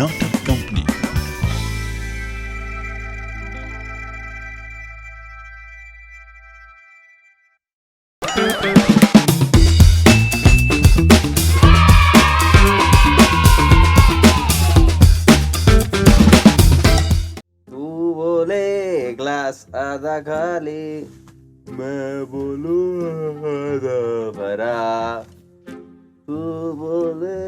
નાટક કંપની. તું બોલે ગ્લાસ આધા ખાલી, मैं बोलूं आधा भरा. તું બોલે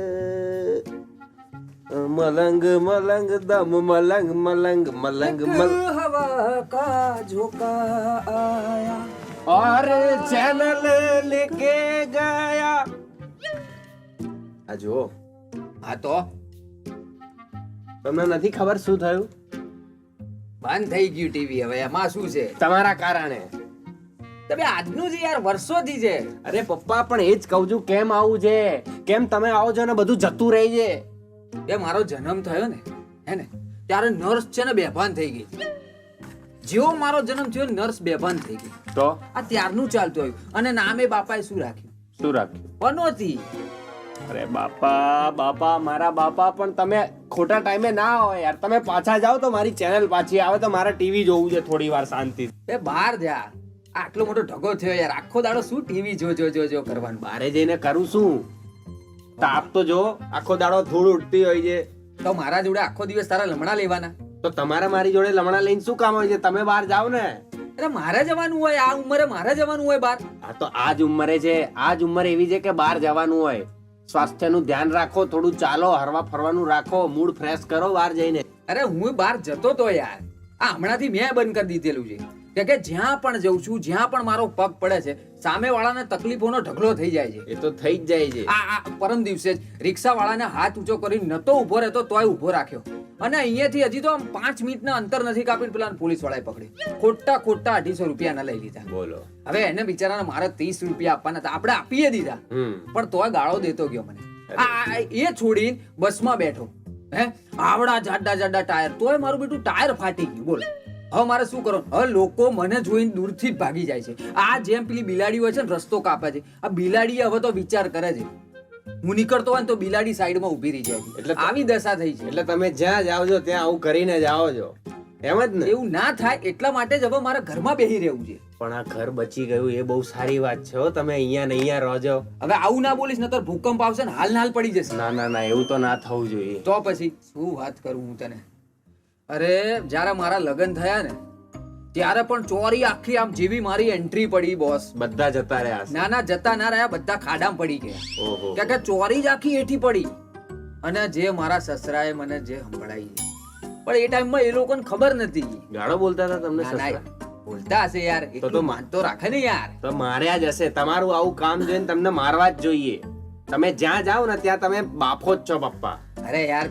મલંગ મલંગ દમ મલંગ મલંગ મલંગ મલંગ हवा का झोंका आया और चैनल लेके गया. આ જો હા તો તમને નથી ખબર શું થયું? બંધ થઈ ગયું ટીવી. હવે એમાં શું છે? તમારા કારણે. તમે આજનું છે યાર, વર્ષોથી છે. અરે પપ્પા, પણ એ જ કહું છું, કેમ આવું છે? કેમ તમે આવો છો ને બધું જતું રહી છે? એ મારો જન્મ થયો ને, હે ને, ત્યારે નર્સ છે ને બેભાન થઈ ગઈ. જેવો મારો જન્મ થયો નર્સ બેભાન થઈ ગઈ. તો આ ત્યારનું ચાલતું આવ્યું. અને નામે બાપાએ શું રાખ્યું? શું રાખ્યું? પનોતી. અરે બાપા બાપા, મારા બાપા, પણ તમે ખોટા ટાઈમે ના હોય યાર. તમે પાછા જાઓ તો મારી ચેનલ પાછી આવે તો મારે ટીવી જોવું છે થોડી વાર શાંતિ. એ બહાર જા. આટલો મોટો ઢગો થયો યાર, આખો દાડો શું ટીવી જો કરવાનું? બારે જઈને કરું શું? તાપ તો જો, આખો દાડો ધૂળ ઉડતી હોય છે. તો મારા જોડે આખો દિવસ તારા લમણા લેવાના. તો તમારે મારી જોડે લમણા લઈને શું કામ હોય છે? તમે બહાર જાઓ ને. અરે મારે જવાનું હોય, આ ઉંમરે મારે જવાનું હોય બહાર. આ તો આ જ ઉંમરે છે, આ જ ઉંમર એવી છે કે બહાર જવાનું હોય. સ્વાસ્થ્યનું ધ્યાન રાખો, થોડું ચાલો, હરવા ફરવાનું રાખો, મૂડ ફ્રેશ કરો બહાર જઈને. અરે હું બહાર જતો તો યાર, આ હમણાંથી મેં બંધ કરી દીધેલું છે કે જ્યાં પણ જઉં છું, જ્યાં પણ મારો પગ પડે છે, સામે વાળાને તકલીફોનો ઢગલો થઈ જાય છે. એ તો થઈ જ જાય છે. આ પરમ દિવસે જ રિક્ષા વાળાને હાથ ઊંચો કરીને નતો ઉભો રહેતો તોય ઉભો રાખ્યો. અને અહીંયાથી હજી તો આમ 5 મિનિટના અંતર નથી કાપીને પેલા પોલીસ વાળાએ પકડી. ખોટા 250 રૂપિયા લઈ લીધા. બોલો. હવે એને બિચારાને મારે 30 રૂપિયા આપવાના હતા, આપણે આપીએ દીધા, પણ તોય ગાળો દેતો ગયો મને. એ છોડીને બસમાં બેઠો, હે, આવડા જાડા ટાયર, તોય મારું બેટું ટાયર ફાટી ગયું. બોલો, હવે મારે શું કરવાનું? હવે લોકો મને જોઈને દૂરથી જ ભાગી જાય છે. આ જેમ પેલી બિલાડી હોય છે ને, રસ્તો કાપે છે, આ બિલાડી હવે તો વિચાર કરે છે. હું નીકળતો હોય ને તો બિલાડી સાઈડમાં ઊભી રહી જાય છે. એટલે આવી દશા થઈ છે. એટલે તમે જ્યાં જાઓ છો ત્યાં આવું કરીને જાઓ છો, એમ જ ને? એવું ના થાય એટલા માટે જ હવે મારે ઘરમાં બેસી રહેવું છે. પણ આ ઘર બચી ગયું એ બહુ સારી વાત છે હો. તમે અહીંયા ને અહીંયા રહો છો. હવે આવું ના બોલીશ નતર ભૂકંપ આવશે ને હાલ પડી જશે. ના ના ના, એવું તો ના થવું જોઈએ. તો પછી શું વાત કરું હું તને? અરે જ્યારે મારા લગ્ન થયા ને ત્યારે પણ ચોરી આખી આમ જેવી મારી એન્ટ્રી પડી બોસ, બધા જતા રહ્યા. ના જતા ના રહ્યા, બધા ખાડામાં પડી ગયા. ઓહો. કે ચોરી જ આખી એઠી પડી. અને જે મારા સસરાએ મને જે સંભળાઈ, પણ એ ટાઈમમાં એ લોકોને ખબર નથી. ગાળો બોલતા હતા તમને ના, સસરા? બોલતા હશે યાર, એટલું માનતો રાખે ને યાર. તો માર્યા જ હશે. તમારું આવું કામ જોઈને તમને મારવા જ જોઈએ. તમે જ્યાં જાઓ ને ત્યાં તમે બાફો જ છો પપ્પા. અરે યાર,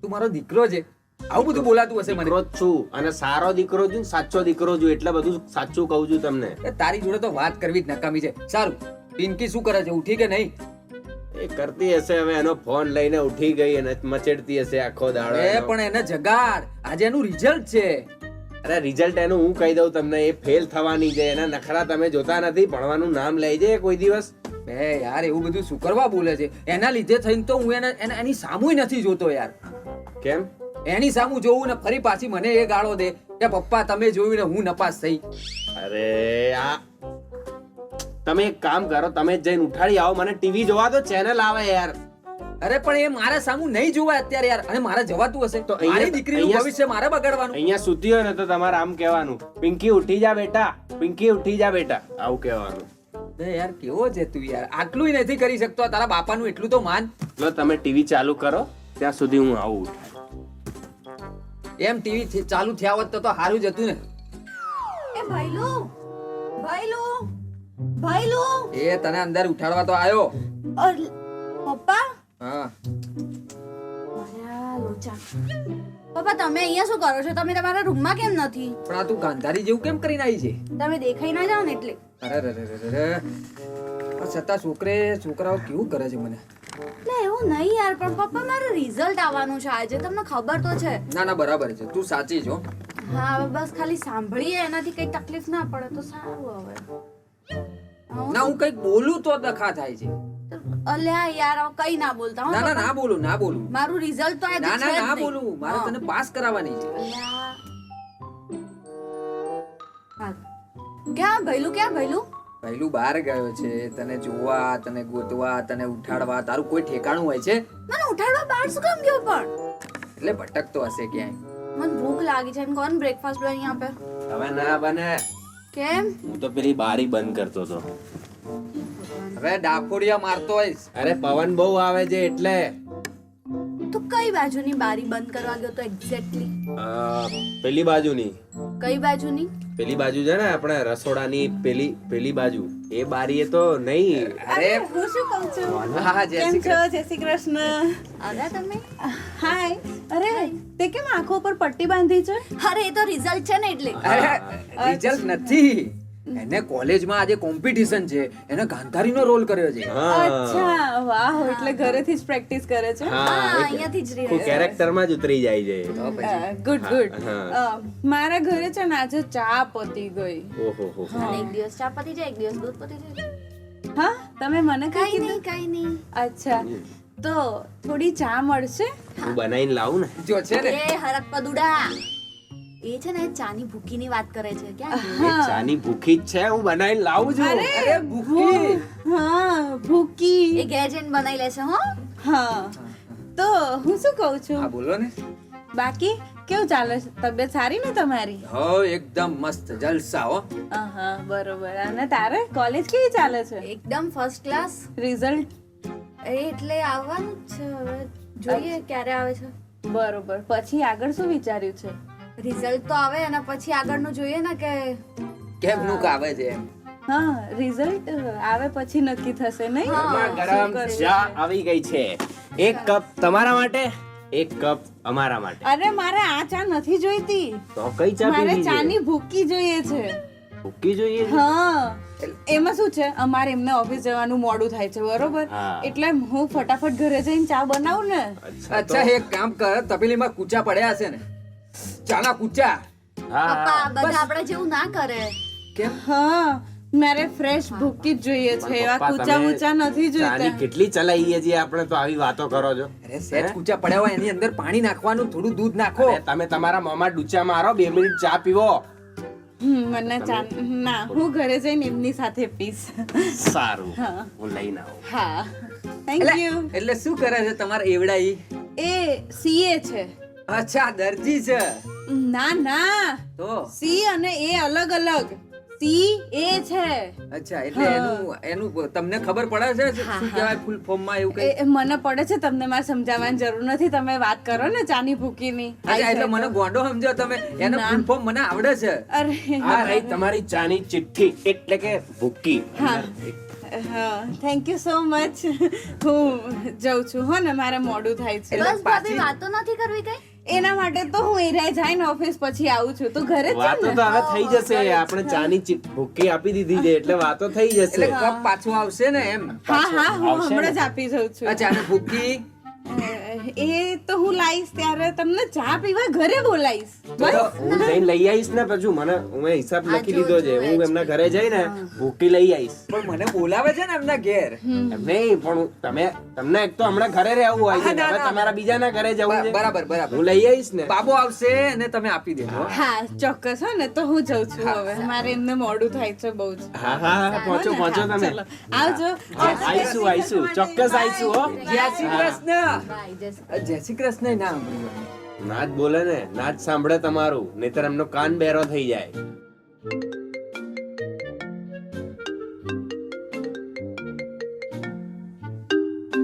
તું મારો દીકરો છે, આવું બધું બોલાતું હશે મને. દીકરો જ છું, અને સારો દીકરો છું, સાચો દીકરો છું, એટલે બધું સાચું કહું છું તમને. તારી જોડે તો વાત કરવી જ નકામી છે. સારું, પિંકી શું કરે છે? ઉઠી કે નહીં? એ કરતી હશે, હવે એનો ફોન લઈને ઉઠી ગઈ અને મચેડતી હશે આખો દાડો. પણ એને જગાડ, આજે એનું રિઝલ્ટ છે. અરે રિઝલ્ટ એનું હું કહી દઉં તમને, એ ફેલ થવાની છે. એના નખરા તમે જોતા નથી, ભણવાનું નામ લઈ જાય કોઈ દિવસ. બે યાર, એવું બધું શું કરવા બોલે છે? એના લીધે થઈને તો હું એની સામુય નથી જોતો યાર. કેમ? એની સામું જોવું ને ફરી પાછી મને એ ગાળો દે કે પપ્પા તમે જોયું ને હું નપાસ થઈ. અરે આ તમે એક કામ કરો, તમે જ જઈને ઉઠાડી આવો, મને ટીવી જોવા દો, ચેનલ આવે યાર. અરે પણ એ મારા સામું નહીં જોવાય અત્યારે યાર, અને મારે જવાતું હશે તો મારી દીકરીનું ભવિષ્ય મારે બગાડવાનું. અહીંયા સુતી હોય ને તો તમારે આમ કહેવાનું, પિંકી ઉઠી જા બેટા, પિંકી ઉઠી જા બેટા, આવું કહેવાનું. યાર કેવો છે તું યાર, આટલું નથી કરી શકતો? તારા બાપાનું એટલું તો માન. લો તમે ટીવી ચાલુ કરો, ત્યાં સુધી હું આવું. એમ ટીવી ચાલુ થયા હોત તો સારું જ હતું ને. એ ભાઈલું એ તને અંદર ઉઠાડવા તો આવ્યો. પપ્પા. હા પપ્પા, તમે અહીંયા શું કરો છો? તમે તમારા રૂમમાં કેમ નથી? પણ આ તું ગાંધારી જેવું કેમ કરીને આવી છે? તમે દેખાઈ ના જાવ ને એટલે. અરે છતાં છોકરાઓ કેવું કરે છે મને. એટલે એવું નહીં યાર, પણ પપ્પા મારું રિઝલ્ટ આવવાનું છે આજે, તમને ખબર તો છે. ના બરાબર છે, તું સાચી છો. હા, હવે બસ ખાલી સાંભળીએ, એનાથી કઈ તકલીફ ના પડે તો સારું. હવે ના હું કઈક બોલું તો દખા થાય છે. અલ્યા યાર હવે કઈ ના બોલતા હો ના ના પપ્પા. ના બોલું ના બોલું મારું રિઝલ્ટ તો આજે ના છે ના જ ના નહીં. બોલું મારે હા. તને પાસ કરાવવાની છે અલ્યા. હા. ક્યાં ગયેલું પહેલું બહાર ગયો છે તને જોવા તને ગોતવા તને ઉઠાડવા તારું કોઈ ઠેકાણું હોય છે મને ઉઠાડવા બહાર શું કામ ગયો પણ એટલે ભટકતો હશે ક્યાંય મને ભૂખ લાગી છે અને કોણ બ્રેકફાસ્ટ બનાવી આપે હવે ના બને. કેમ હું તો પેલી બારી બંધ કરતો હતો. હવે ડાફોડિયા મારતો હોઈશ અરે પવન બહુ આવે છે એટલે. તો કઈ બાજુની બારી બંધ કરવા ગયો તો એક્ઝેક્ટલી પેલી બાજુની. કઈ બાજુની પેલી બાજુ છે ને આપણે રસોડાની પેલી બાજુ એ બારી એ તો નહીં. અરે હું શું કહું છું હા હા જય કેમ શ્રી છો કૃષ્ણ. જય શ્રી કૃષ્ણ અરે તમે હાય અરે તે કેમ આંખો પર પટ્ટી બાંધી છે અરે એ તો રિઝલ્ટ છે ને એટલે અરે રિઝલ્ટ નથી એને કોલેજમાં આજે કોમ્પિટિશન છે એને ગાંધારીનો રોલ કર્યો છે હા. અચ્છા વાહ એટલે ઘરેથી જ પ્રેક્ટિસ કરે છે હા, અહીંયાથી જ આખું કેરેક્ટરમાં જ ઉતરી જાય છે. તો પછી ગુડ ગુડ હા. મારા ઘરે છે ને આજે ચા પતી ગઈ ઓહો હો. અને એક દિવસ ચા પતી જાય એક દિવસ દૂધ પતી જાય હા તમે મને કઈ કઈ નહીં કઈ નહીં અચ્છા તો થોડી ચા મળશે હું બનાવીને લાવું ને. જો છે ને એ હરક પદુડા એ છે ને ચાની ભૂકીની વાત કરે છે ક્યાં એ ચાની ભૂખી જ છે, હું બનાવીને લાવું છું. અરે ભૂખી હા ભૂકી એ ઘેર જઈને બનાવી લેશે હો હા તો હું શું કહું હા છું બોલો ને બાકી કેવું ચાલે છે તબિયત સારી ને તમારી હો એકદમ મસ્ત જલસા હો હા બરોબર અને તારે કોલેજ કેવી ચાલે છે એકદમ ફર્સ્ટ ક્લાસ રિઝલ્ટ એટલે આવવાનું જ છે હવે જોઈએ ક્યારે આવે છે બરોબર પછી આગળ શું વિચાર્યું છે રિઝલ્ટ તો આવે અને પછી આગળનું જોઈએ ને કે કેમનું કાવે છે એમ હા રિઝલ્ટ આવે પછી નક્કી થશે નહીં ગરમા ગરમ ચા આવી ગઈ છે. એક કપ તમારા માટે, એક કપ અમારા માટે. અરે મારે આ ચા નથી જોઈતી તો કઈ ચા મારે પીવી છે? ચાની ભૂકી જોઈએ છે ભૂકી જોઈએ છે? હા એમાં શું છે અમારે એમને ઓફિસ જવાનું મોડું થાય છે બરોબર હા. એટલે હું ફટાફટ ઘરે જઈને ચા બનાવું ને અચ્છા એક કામ કર તપેલીમાં કૂચા પડ્યા છે ને ચાના કૂચા હા પપ્પા બધા આપણે જેવું ના કરે કેમ હા મારે ફ્રેશ ભૂકી જ જોઈએ છે એવા પપ્પા, કૂચા તમે ઊંચા નથી ચાની જોઈતા કેટલી ચલાઈએ છીએ આપણે તો આવી વાતો કરો છો. અરે સેજ કૂચા પડ્યા હોય એની અંદર પાણી નાખવાનું થોડું દૂધ નાખો અરે તમે તમારા મોંમાં ડૂચા મારો 2 મિનિટ ચા પીવો. મને ચા ના હું ઘરે જઈને એમની સાથે પીસ સારું હા. હું લઈને આવું. હા થેન્ક એટલે યુ એટલે શું કરે છે તમારા એવડા ઈ એ સીએ છે અચ્છા દરજી છે ના ના તો સી અને એ અલગ અલગ સી એ છે અચ્છા એટલે એનું તમને ખબર પડે છે શું કહેવાય ફૂલ ફોર્મ માં એવું કઈ એ મને પડે છે તમને મારે સમજાવવાની જરૂર નથી તમે વાત કરો ને ચાની ભૂકીની અચ્છા એટલે મને ગોંડો સમજો તમે એનો ના. ફૂલ ફોર્મ મને આવડે છે અરે આ રહી તમારી ચાની ચિઠ્ઠી એટલે કે ભૂકી. હા હા થેન્ક યુ સો મચ હું જઉં છું હો ને મારે મોડું થાય છે એટલે બસ ભાભી પાછી- વાતો નથી કરવી કઈ એના માટે તો હું એરિયા જઈને ઓફિસ પછી આવું છું તું ઘરે જ છે વાતો ને તો હવે થઈ જશે. આપણે ચાની ભૂકી આપી દીધી છે એટલે વાતો થઈ જશે. એટલે કપ પાછું આવશે ને એમ હા હા હું આવશે ને? હમણાં જ આપી જાઉં છું અચ્છા અને ભૂકી એ તો હું લાવીશ ત્યારે તમને ચા પીવા ઘરે બોલાવીશ બસ હું જઈને લઈ આવીશ ને પછી હું હિસાબ લખી લીધો છે. હું એમના ઘરે જઈને ભૂકી લઈ આવીશ. પણ મને બોલાવે છે ને એમના ઘેર નહીં પણ તમને એક તો હમણાં ઘરે રહેવું હોય છે ને, ના, હવે ના. તમારા બીજાના ઘરે જવું છે. બરાબર બરાબર હું લઈ આવીશ ને. બાબો આવશે અને તમે આપી દેજો હા ચોક્કસ હો ને તો હું જઉં છું હવે મારે એમને મોડું થાય છે બહુ જ હા હા પહોંચો પહોંચો હા, તમે. ચલો. આવજો હા, આવીશું ચોક્કસ આવીશું હો. જય શ્રી કૃષ્ણ બાય જય જય શ્રી કૃષ્ણ ના સાંભળ્યું. નાચ બોલે ને નાચ સાંભળે તમારું, નહીતર એમનો કાન બેરો થઈ જાય.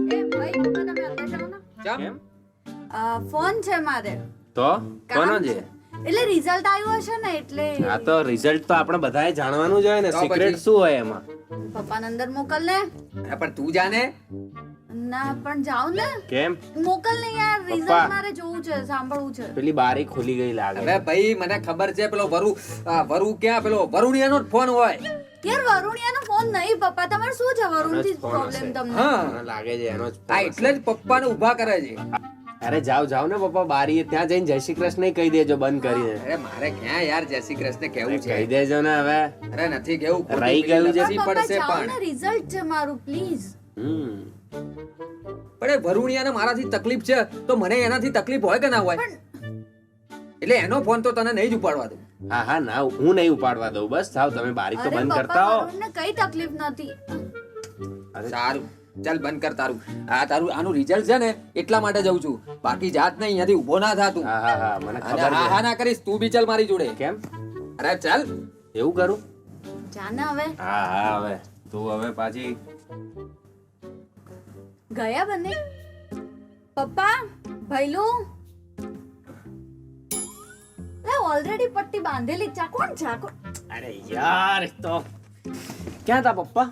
એ ભાઈ પપ્પા તમે અંદર જાઓ ને ચમ? કેમ? ફોન છે મારે તો કામ કોનો છે? એટલે રિઝલ્ટ આવ્યું હશે ને એટલે આ તો રિઝલ્ટ તો આપણે બધાએ જાણવાનું જ હોય ને. તો પછી? સિક્રેટ શું હોય એમાં? પપ્પાને અંદર મોકલ ને અરે પણ તું જાને ના પણ જાઓ ને કેમ? મોકલ ને યાર પપ્પા. રિઝલ્ટ મારે જોવું છે સાંભળવું છે પેલી બારી ખુલી ગઈ લાગે. હવે ભાઈ મને ખબર છે પેલો વરુ ક્યાં પેલો વરુણિયાનો જ ફોન હોય યાર વરુણિયાનો ફોન નહીં પપ્પા તમારે શું છે વરુણથી એનો જ phone હશે. પ્રોબ્લેમ તમને હા મને લાગે છે એનો જ phone આ હશે. એટલે જ પપ્પાને ઊભા કરે છે અરે જાઓ ને પપ્પા બારીએ ત્યાં જઈને જય શ્રી કૃષ્ણ કહી દેજો બંધ કરીને. અરે મારે ક્યાં યાર જય શ્રી કૃષ્ણ કેવું છે કહી દેજો ને હવે. અરે નથી કેવું ખોટું રહી ગયું છે. પેલી પપ્પા પડશે જાઓ ને પણ રિઝલ્ટ છે મારું પ્લીઝ પણ એ વરુણિયાને મારાથી તકલીફ છે તો મને એનાથી તકલીફ હોય કે ના હોય? એટલે એનો ફોન તો તને નહીં જ ઉપાડવા દઉં. હા હા ના હું નહીં ઉપાડવા દઉં. બસ થાવ તમે બારી તો અરે બંધ પપ્પા, કરતા હો. વરુણને કઈ તકલીફ નથી. સારું ચાલ બંધ કર તારું. આ તારું આનું રિઝલ્ટ છે ને એટલા માટે જઉં છું, બાકી જાત નહીં અહીંયાથી ઊભો ના થા તું. હા હા હા મને અને ખબર હા છે. હા ના કરીશ તું બી ચાલ મારી જોડે. કેમ અરે ચાલ. એવું કરું? જા ને હવે. હા હા હવે તું હવે પાછી ગયા બંને? પપ્પા, ભૈલું. ઓલરેડી પટ્ટી બાંધેલી ચા કોણ ચાકો? અરે યાર એક તો ક્યાં હતા પપ્પા?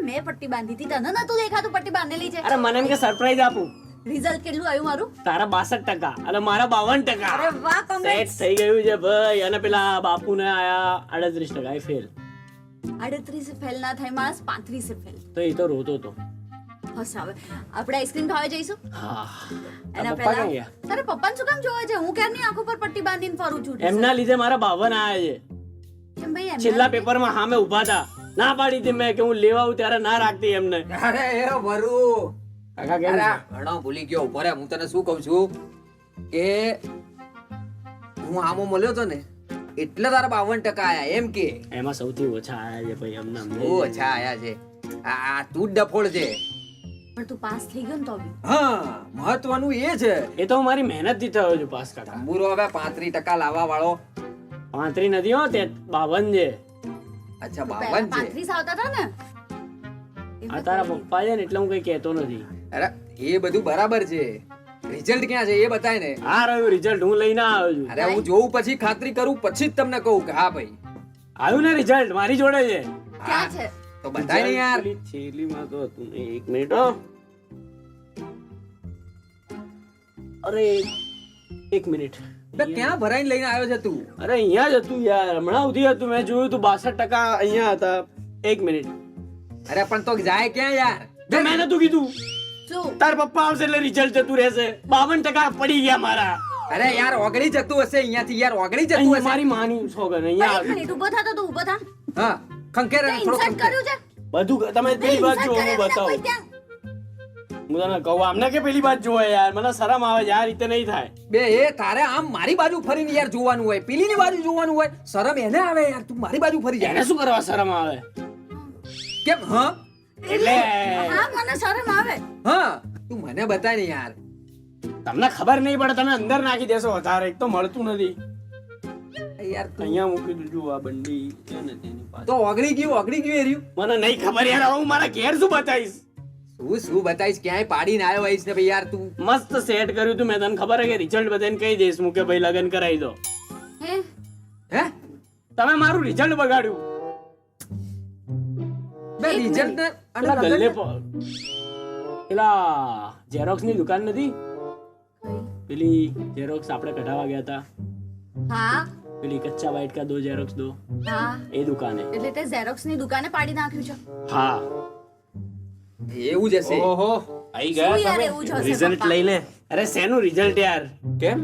મેં પટ્ટી બાંધી હતી, તને નતું દેખાતું પટ્ટી બાંધેલી છે? અરે મને એમ કે સરપ્રાઈઝ આપું. રિઝલ્ટ કેટલું આવ્યું મારું? તારા 62% અને મારા 52%. અરે વાહ, સેટ congrats. થઈ ગયું છે ભાઈ. અને પેલા બાપુને આયા 38%. એ ફેલ. 38 ફેલ ના થાય માણસ, 35 ફેલ. તો એ તો રોતો હતો. હસ હવે આપણે આઈસ્ક્રીમ ખાવા જઈશું. હા. એના પપ્પા પહેલા ક્યાં ગયા? તારે પપ્પાને શું કામ જોવે છે? હું ક્યારની આંખો પર પટ્ટી બાંધીને ફરું છું. એમના લીધે મારા 52 આયા છે. કેમ ભાઈ? એમના છેલ્લા લીધે? પેપરમાં સામે ઊભા હતા. ના પાડી હતી મેં કે હું લેવા આવું ત્યારે ના રાખતી એમને. અરે એ વરુ કાકા કેમ અરે છે? ઘણો ભૂલી ગયો. ઉભો રે, હું તને શું કહું છું કે હું આમો મળ્યો તો ને એટલે તારા 52% આયા એમ કે એમાં સૌથી ઓછા આયા છે ભાઈ એમના. બહુ ઓછા આયા છે. આ તું જ ડફોળ છે. પણ તું પાસ થઈ ગયો ને તો બી. હા મહત્વનું એ છે. એ તો હું મારી મહેનત થી થયો છું પાસ કાકા. તંબુરો હવે 35% લાવવા વાળો. 35 નથી હો, તે 52 છે. અચ્છા પહેલા 52 છે. 35 આવતા હતા ને. આ તારા પપ્પા છે ને એટલે હું કઈ કહેતો નથી. અરે એ બધું બરાબર છે, રિઝલ્ટ ક્યાં છે એ બતાય ને. આ રહ્યું રિઝલ્ટ, હું લઈને આવ્યો છું. અરે હું જોઉં પછી ખાતરી કરું પછી જ તમને કહું કે હા ભાઈ આવ્યું ને રિઝલ્ટ, મારી જોડે છે. ક્યાં છે? તો બતાય ને યાર. પેલી થેલીમાં તો હતું ને. એક મિનિટ હો. અરે એક મિનિટ. બે ક્યાં ભરાઈને લઈને આવ્યો છે તું? અરે અહીંયા જ હતું યાર, હમણાં સુધી હતું. મેં જોયું તું 62% અહીંયા હતા. એક મિનિટ. અરે પણ તો જાય ક્યાં યાર? જો મેં નતું કીધું શું? તાર પપ્પા આવશે એટલે રિઝલ્ટ જતું રહેશે. 52% પડી ગયા મારા. અરે યાર ઓગળી જતું હશે અહીંયાથી યાર, ઓગળી જતું અહીંયા હશે. મારી માની સોગન પણ અહીંયા એક મિનિટ ઊભો થા તો તું ઊભો થા. હા ખંખેર તે થોડો ઇન્સર્ટ ખંખેર. કર્યું છે? બધું તમે પેલી બાજુ જો, હું ઇન્સર્ટ કર્યા વિના બતાવું. કોઈ ત્યાં? હું તને કહું આમને કે પેલી બાજુ જોવે યાર, મને શરમ આવે છે. આ રીતે નહીં થાય. બે એ તારે આમ મારી બાજુ ફરીને યાર જોવાનું હોય, પેલીની બાજુ જોવાનું હોય. શરમ એને આવે યાર, તું મારી બાજુ ફરી એને જાય શું કરવા શરમ આવે? કેમ? હા એટલે હા, મને શરમ આવે. હા તું મને બતાય ને યાર. તમને ખબર નહીં પડે, તમે અંદર નાખી દેશો વધારે. એક તો મળતું નથી. યાર તું અહીંયા મૂકી દીધું આ બંડી છે ને તેની પાસે. તો ઓગળી ગયું એ રહ્યું. મને નહીં ખબર યાર, હવે હું મારા ઘેર શું બતાવીશ? શું બતાવીશ? ક્યાંય પાડીને આવ્યો હોઈશ ને ભાઈ યાર તું. મસ્ત સેટ કર્યું તું મેં. તને ખબર હે કે રિઝલ્ટ બધાને કહી દઈશ હું કે ભાઈ લગન કરાવી દો. હે? હે તમે મારું રિઝલ્ટ બગાડ્યું. બે રિઝલ્ટ ને અને પેલા લગન ગલ્લે ને- પર પેલા ઝેરોક્સ ની દુકાન નથી, પેલી ઝેરોક્સ આપણે કઢાવા ગયા હતા, હા પેલી કચ્ચા વાઇટ કા દો ઝેરોક્સ દો, હા, એ દુકાને. એટલે તે ઝેરોક્સ ની દુકાને પાડી નાખ્યું છે. હા. એવું જ હશે. ઓહો આઈ શું યાર ગયા એવું જ તમે હશે રિઝલ્ટ પપ્પા? લઈને. અરે શેનું રિઝલ્ટ યાર? કેમ?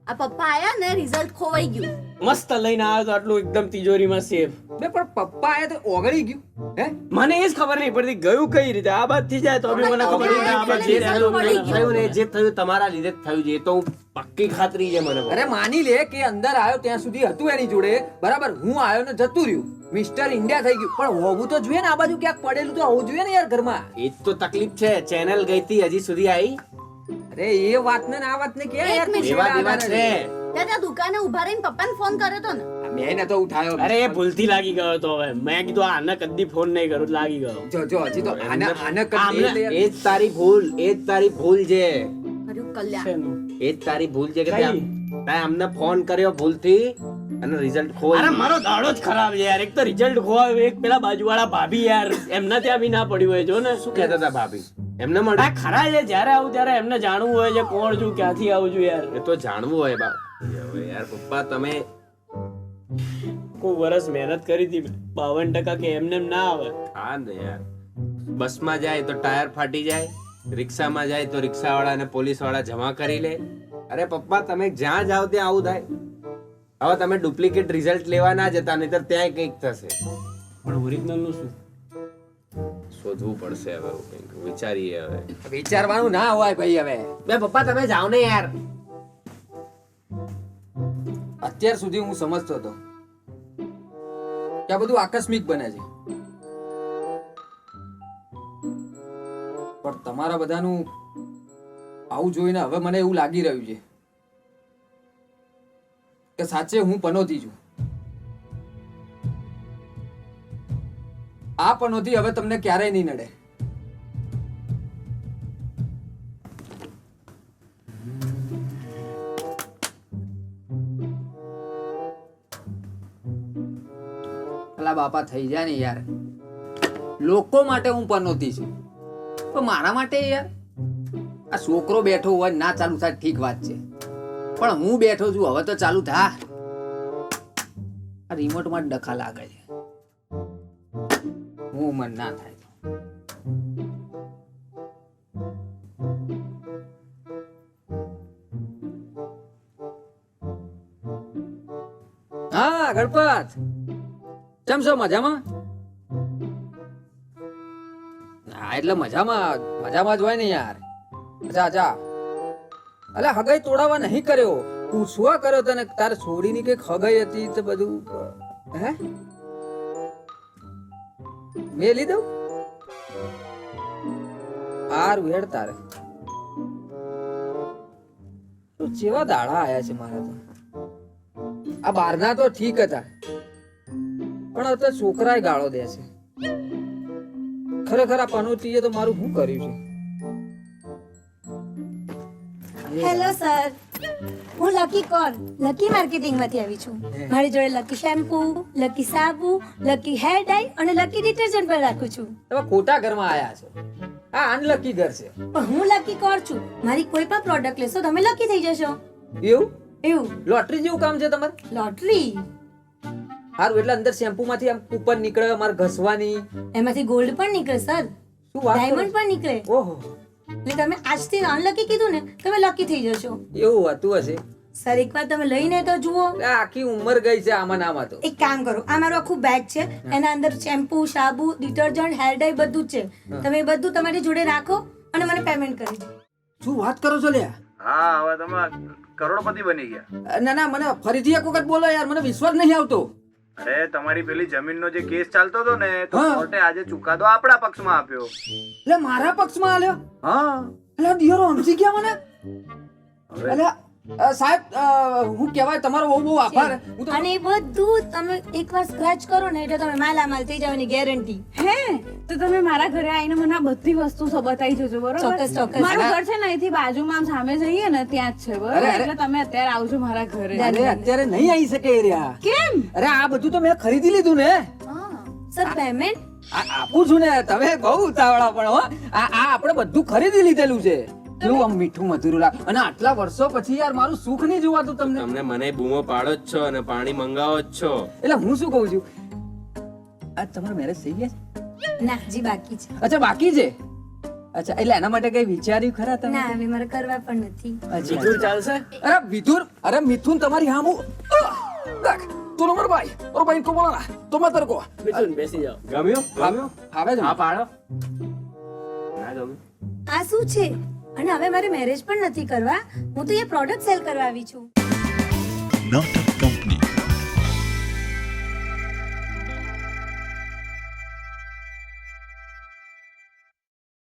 આ પપ્પા આયા ને રિઝલ્ટ ખોવાઈ ગયું. મસ્ત લઈને આવ્યો તો આટલું એકદમ તિજોરીમાં સેફ. બે પણ પપ્પા આયા તો ઓગળી ગયું. હે મને એ જ ખબર નહીં પડતી ગયું કઈ રીતે. આ બાદ થી જાય તો બી મને ખબર નહીં કે આ બાદ જે થી result જાય. પડી ગયું. થયું ને જે થયું તમારા લીધે જ થયું છે. એ તો હું પક્કી ખાતરી છે મને. અરે માની લે કે અંદર આવ્યો ત્યાં સુધી હતું એની જોડે બરાબર, હું આવ્યો ને જતું રહ્યું, મિસ્ટર ઇન્ડિયા થઈ ગયું. પણ હોવું તો જોઈએ ને, આ બાજુ ક્યાંક પડેલું તો હોવું જોઈએ ને યાર ઘરમાં. એ જ તો તકલીફ છે. ચેનલ ગઈ હતી હજી સુધી આવી. અરે એ વાત ને આ વાત ને ક્યાં એક યાર તું મિનિટ. એવા છેડા દીવા આધારે છે. ત્યાં ત્યાં દુકાને ઉભા રહીને પપ્પાને ફોન કર્યો તો ને. મેં ને તો ઉઠાયો. અરે એ ભૂલથી લાગી ગયો તો. હવે મેં કીધું આને કદી ફોન નહીં કરું, લાગી ગયો. જો હજી તો આને આમને- કરી એ જ તારી ભૂલ. એ જ તારી ભૂલ છે. કર્યું કલ્યાણ. શેનું? એ જ તારી ભૂલ છે કે કઈ? તે અમને ફોન કર્યો ભૂલથી અને રિઝલ્ટ અરે ખોઈ. મારો દાડો જ ખરાબ છે યાર. એક તો રિઝલ્ટ ખોવાયો, એક પેલા બાજુવાળા ભાભી યાર, એમના ત્યાં બી ના પડ્યું હોય. જો ને શું કહેતા હતા ભાભી? એમને આ મળ્યું? ખરા છે. જ્યારે આવું ત્યારે એમને જાણવું હોય છે કોણ છું, ક્યાંથી આવું છું યાર. એ તો જાણવું હોય બા. હવે યાર પપ્પા તમે કોઈ વર્ષ મહેનત કરી હતી, 52% કે એમને એમ ના આવે. હા ને યાર. બસમાં જાય તો ટાયર ફાટી જાય, રિક્ષામાં જાય તો રિક્ષાવાળા અને પોલીસવાળા જમા કરી લે. અરે પપ્પા તમે જ્યાં જાઓ ત્યાં આવું થાય. હવે તમે ડુપ્લિકેટ રિઝલ્ટ લેવા ના જતા, નહીતર ત્યાંય કંઈક થશે. પણ ઓરિજિનલ નું શું? શોધવું પડશે હવે એવું કંઈક વિચારીએ હવે. વિચારવાનું ના હોય ભાઈ હવે. બે પપ્પા તમે જાઓ ને યાર. અત્યાર સુધી હું સમજતો હતો કે આ બધું આકસ્મિક બને છે, પણ તમારા બધાનું આવું જોઈને હવે મને એવું લાગી રહ્યું છે કે સાચે હું પનોતી છું. આ પનોતી હવે તમને ક્યારેય નહીં નડે. અલા બાપા થઈ જાય ને યાર. લોકો માટે હું પનોતી છું, પણ મારા માટે યાર આ છોકરો બેઠો હોય ના ચાલુ થાય ઠીક વાત છે, પણ હું બેઠો છું હવે તો ચાલુ થા. આ રિમોટ માં ડખા લાગે છે, હું મન ના થાય તો. હા ગણપત, કેમ છો? મજામાં? હા એટલે મજામાં મજામાં જ હોય ને યાર. અચ્છા અચ્છા, અલે હગાઈ તોડાવા નહીં કર્યો, પૂછવા કર્યો તને તારે છોડીની કઈક હગાઈ હતી તો બધું હે મેં લીધું. હારું હેડ તારે તો જેવા દાડા આયા છે મારા તો. આ બારના તો ઠીક હતા, પણ હવે તો છોકરાએ ગાળો દે છે. ખરેખર આ પનોતીએ તો મારું શું કર્યું છે? હેલો સર, હું લકી કોર લકી માર્કેટિંગ માંથી આવી છું. મારી જોડે લકી શેમ્પૂ, લકી સાબુ, લકી હેર ડાઈ અને લકી ડિટર્જન્ટ પણ રાખું છું. તમે ખોટા ઘરમાં આયા છો. આ અનલકી ઘર છે. પણ હું લકી કોર છું. મારી કોઈ પણ પ્રોડક્ટ લેશો તમે લકી થઈ જશો. એવું એવું લોટરી જેવું કામ છે તમારે? લોટરી? હારું એટલે અંદર શેમ્પૂ માંથી આમ કૂપન નીકળે અમારે ઘસવાની. એમાંથી ગોલ્ડ પણ નીકળે સર, શું વાત કરો? ડાયમંડ પણ નીકળે. ઓહો, એટલે તમે આજથી અનલકી કીધું ને, તમે લકી થઈ જશો. એવું હતું હશે. સર એકવાર તમે લઈને તો જુઓ. આ આખી ઉંમર ગઈ છે આમાં ને આમાં તો. એક કામ કરો, આ મારું આખું બેગ છે, એના અંદર શેમ્પૂ, સાબુ, ડિટર્જન્ટ, હેર ડાઈ બધું જ છે. તમે એ બધું તમારી જોડે રાખો અને મને પેમેન્ટ કરી દો. શું વાત કરો છો લ્યા? હા હવે તમે કરોડપતિ બની ગયા. ના ના, મને ફરીથી એક વખત બોલો યાર, મને વિશ્વાસ નહીં આવતો. અરે તમારી પેલી જમીનનો જે કેસ ચાલતો હતો ને તો હા. કોર્ટે આજે ચુકાદો આપણા પક્ષમાં આપ્યો. એટલે મારા પક્ષમાં આલ્યો? હા એટલે દિયરો સમજી ગયા મને. હવે એટલે સાહેબ હું કહેવાય તમારો બહુ બહુ આભાર. હું તો અને એ બધું તમે એકવાર સ્ક્રેચ કરો ને એટલે તમે માલામાલ થઈ જવાની ગેરંટી. હે તો તમે મારા ઘરે આવીને મને આ બધી વસ્તુ બતાવી જજો, બરોબર? ચોક્કસ, ચોક્કસ. મારું ઘર છે ને અહીંથી બાજુમાં આમ સામે જઈએ ને ત્યાં જ છે, બરોબર? અરે, અરે. એટલે તમે અત્યારે આવજો મારા ઘરે. અરે અત્યારે નહીં આવી શકે એ રહ્યા. કેમ? અરે આ બધું તો મેં ખરીદી લીધું ને. સર પેમેન્ટ આપું છું ને, તમે બહુ ઉતાવળા પણ હો. આ આપણે બધું ખરીદી લીધેલું છે. કેવું આમ મીઠું મધુરું લાગે. અને આટલા વર્ષો પછી યાર મારું સુખ નહીં જોવાતું તમને. તમને મને બૂમો પાડો જ છો અને પાણી મંગાવો જ છો. એટલે હું શું કહું છું, આ તમારા મેરેજ થઈ ગયા છે? ના હજી બાકી છે. અચ્છા બાકી છે. અચ્છા એટલે એના માટે કઈ વિચાર્યું ખરા તમે? ના હવે મારે કરવા પણ નથી. અચ્છા. મિથુન ચાલશે? અરે વિધુર, અરે મિથુન તમારી હામું દેખ તું નંબર ભાઈ ઓર ભાઈ કો બોલા ના તો મત કો. મિથુન બેસી જાઓ. ગમ્યું? આવે છે હા પાડો. ના ગમ્યું? આ શું છે? અને હવે મારે મેરેજ પણ નથી કરવા, હું તો એ પ્રોડક્ટ સેલ કરવા આવી છું. નાટક